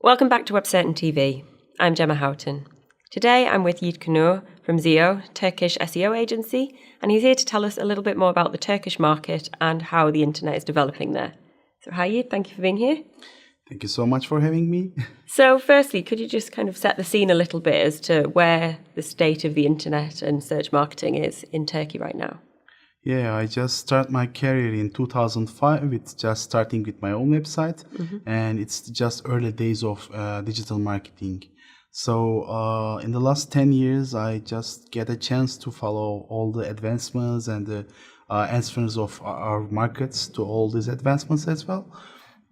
Welcome back to Webcertain TV. I'm Gemma Houghton. Today I'm with Yiğit Knur from Zio, Turkish SEO agency, and he's here to tell us a little bit more about the Turkish market and how the internet is developing there. So hi Yiğit, thank you for being here. Thank you so much for having me. So firstly, could you just kind of set the scene a little bit as to where the state of the internet and search marketing is in Turkey right now? Yeah, I just started my career in 2005 with just starting with my own website, and it's just early days of digital marketing. So in the last 10 years, I just get a chance to follow all the advancements and the answers of our markets to all these advancements as well.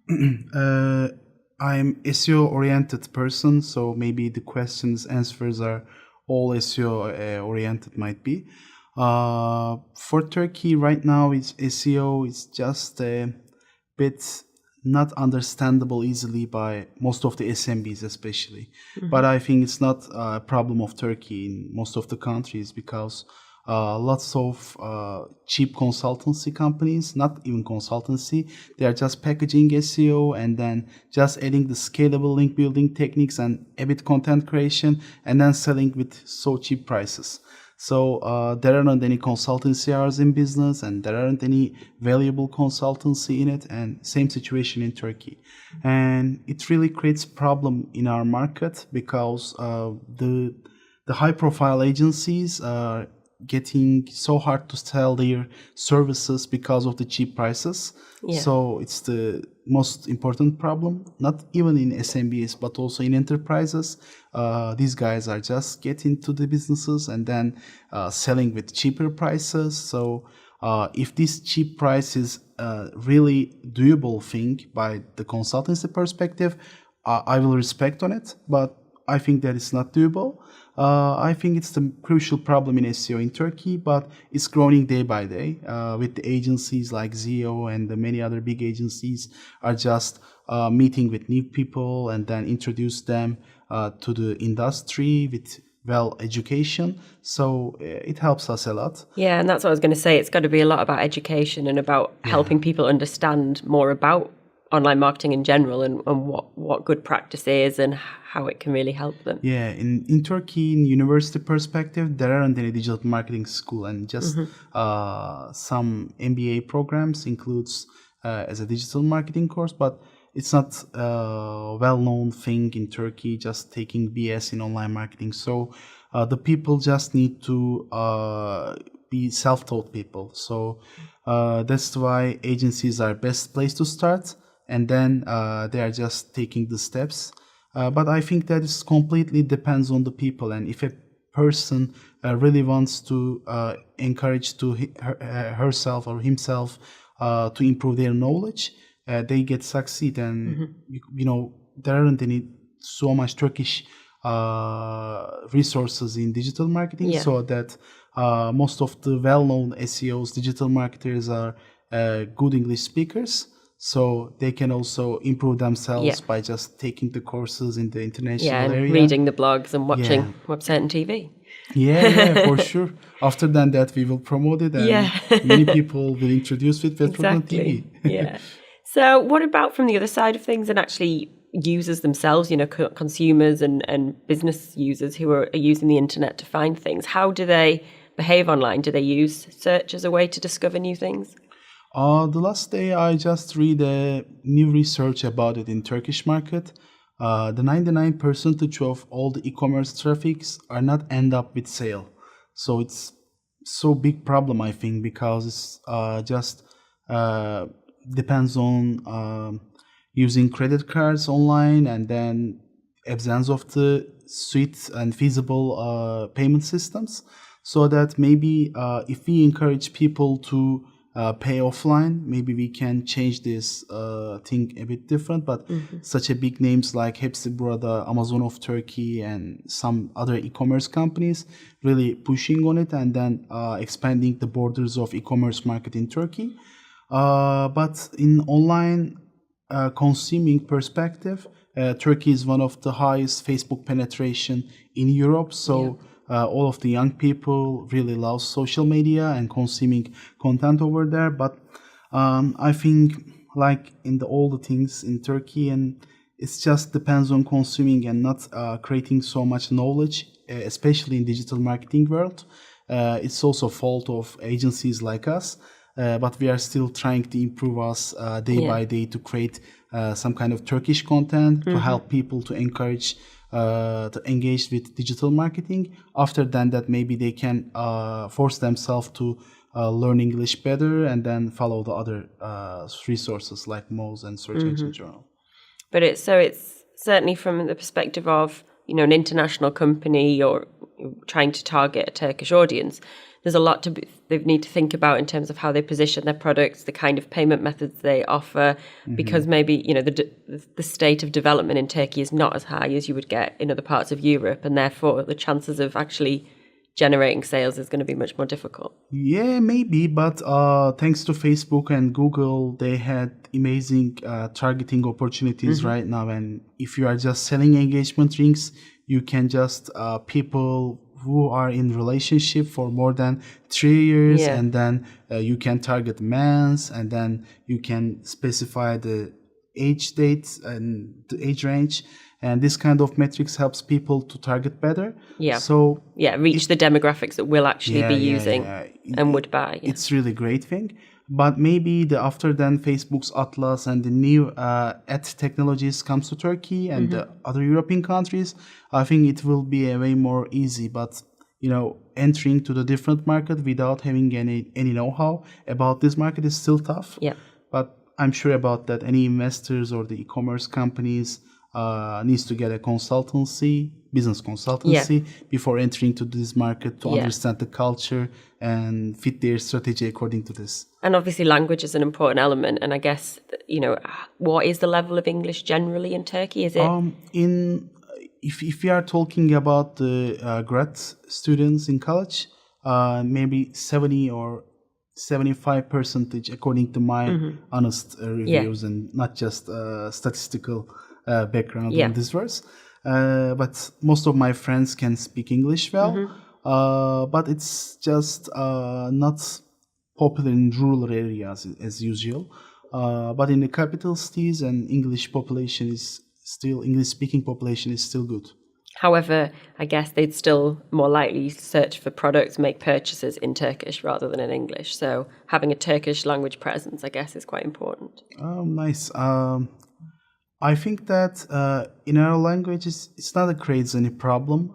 I'm SEO oriented person, so maybe the questions, answers are all SEO oriented might be. For Turkey right now, SEO is just a bit not understandable easily by most of the SMBs especially. But I think it's not a problem of Turkey in most of the countries because lots of cheap consultancy companies, not even consultancy, they are just packaging SEO and then just adding the scalable link building techniques and a bit content creation and then selling with so cheap prices. So there aren't any consultancy hours in business and there aren't any valuable consultancy in it, and same situation in Turkey. And it really creates problem in our market because the high profile agencies are getting so hard to sell their services because of the cheap prices. Yeah. So it's the most important problem, not even in SMBs, but also in enterprises. These guys are just getting to the businesses and then selling with cheaper prices. So if this cheap price is really doable thing by the consultancy perspective, I will respect on it, but I think that it's not doable. I think it's the crucial problem in SEO in Turkey, but it's growing day by day with the agencies like Zio and the many other big agencies are just meeting with new people and then introduce them to the industry with education. So it helps us a lot. Yeah, and that's what I was going to say. It's got to be a lot about education and about helping people understand more about online marketing in general and what good practice is and how it can really help them. Yeah, in Turkey, in university perspective, there aren't any digital marketing school, and just some MBA programs includes as a digital marketing course, but it's not a well-known thing in Turkey, just taking BS in online marketing. So the people just need to be self-taught people. So that's why agencies are best place to start. And then they are just taking the steps. But I think that is completely depends on the people. And if a person really wants to encourage to herself or himself to improve their knowledge, they get succeed. And you know, there aren't any so much Turkish resources in digital marketing, so that most of the well-known SEOs, digital marketers are good English speakers. So they can also improve themselves by just taking the courses in the international area. Reading the blogs and watching Webcertain TV. Yeah, for sure. After that, we will promote it and many people will introduce it with TV. Yeah. So what about from the other side of things and actually users themselves, you know, consumers and business users who are using the internet to find things? How do they behave online? Do they use search as a way to discover new things? The last day I just read a new research about it in Turkish market. The 99% of all the e-commerce traffics are not end up with sale. So it's so big problem, I think, because it's just depends on using credit cards online and then absence of the sweet and feasible payment systems. So that maybe if we encourage people to pay offline, maybe we can change this thing a bit different. But such a big names like Hepsiburada, Amazon of Turkey, and some other e-commerce companies really pushing on it and then expanding the borders of e-commerce market in Turkey. But in online consuming perspective, Turkey is one of the highest Facebook penetration in Europe. So all of the young people really love social media and consuming content over there. But I think, like in all the things in Turkey and It just depends on consuming and not creating so much knowledge, especially in digital marketing world. It's also fault of agencies like us, but we are still trying to improve us day by day to create some kind of Turkish content to help people to encourage to engage with digital marketing. After that maybe they can force themselves to learn English better and then follow the other resources like Moz and Search Engine Journal. But it's certainly from the perspective of, an international company or trying to target a Turkish audience, there's a lot they need to think about in terms of how they position their products, the kind of payment methods they offer, because maybe, the state of development in Turkey is not as high as you would get in other parts of Europe, and therefore the chances of actually generating sales is going to be much more difficult. Yeah, maybe, but thanks to Facebook and Google, they had amazing targeting opportunities right now. And if you are just selling engagement rings, you can just people who are in relationship for more than 3 years, and then you can target men's, and then you can specify the age dates and the age range. And this kind of metrics helps people to target better. Yeah. So reach the demographics that will actually be using and would buy. Yeah. It's really great thing. But maybe after then Facebook's Atlas and the new ad technologies comes to Turkey and the other European countries, I think it will be a way more easy. But entering to the different market without having any know-how about this market is still tough. Yeah. But I'm sure about that any investors or the e-commerce companies needs to get a business consultancy before entering to this market to understand the culture and fit their strategy according to this. And obviously language is an important element. And I guess, what is the level of English generally in Turkey? Is it? If we are talking about the grad students in college, maybe 70 or 75% according to my honest reviews and not just statistical background on this verse. But most of my friends can speak English well, but it's just not popular in rural areas as usual. But in the capital cities, and English speaking population is still good. However, I guess they'd still more likely search for products, make purchases in Turkish rather than in English. So having a Turkish language presence, I guess, is quite important. Oh, nice. I think that in our languages, it's not creates any problem.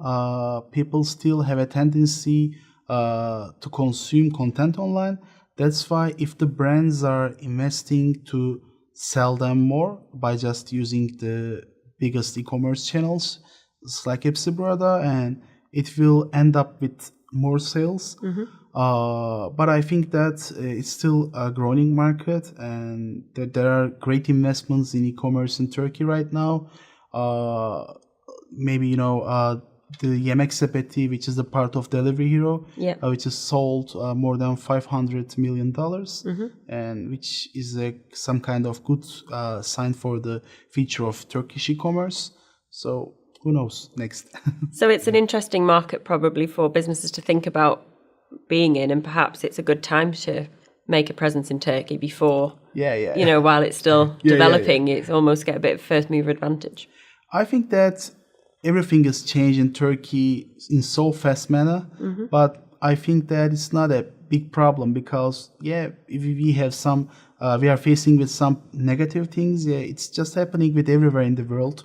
People still have a tendency to consume content online. That's why if the brands are investing to sell them more by just using the biggest e-commerce channels, it's like Hepsiburada, and it will end up with more sales. But I think that it's still a growing market, and that there are great investments in e-commerce in Turkey right now. Maybe the Yemek Sepeti, which is a part of Delivery Hero, which is sold more than $500 million, and which is some kind of good sign for the future of Turkish e-commerce. So who knows next? So it's an interesting market probably for businesses to think about being in, and perhaps it's a good time to make a presence in Turkey before, while it's still developing, it's almost get a bit of first mover advantage. I think that everything has changed in Turkey in so fast manner, but I think that it's not a big problem because, if we have we are facing with some negative things. It's just happening with everywhere in the world,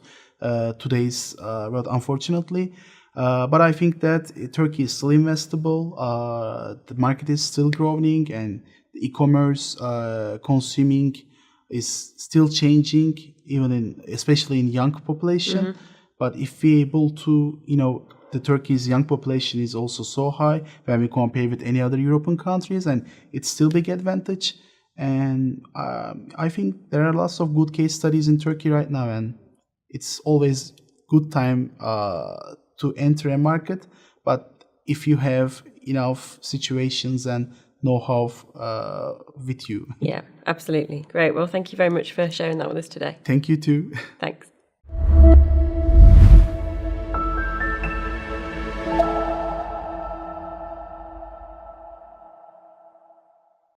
today's world, unfortunately. But I think that Turkey is still investable. The market is still growing, and the e-commerce consuming is still changing, especially in young population. But if we're able to, the Turkey's young population is also so high when we compare with any other European countries, and it's still big advantage. And I think there are lots of good case studies in Turkey right now, and it's always good time to enter a market. But if you have enough situations and know-how with you. Yeah, absolutely. Great. Well, thank you very much for sharing that with us today. Thank you too. Thanks.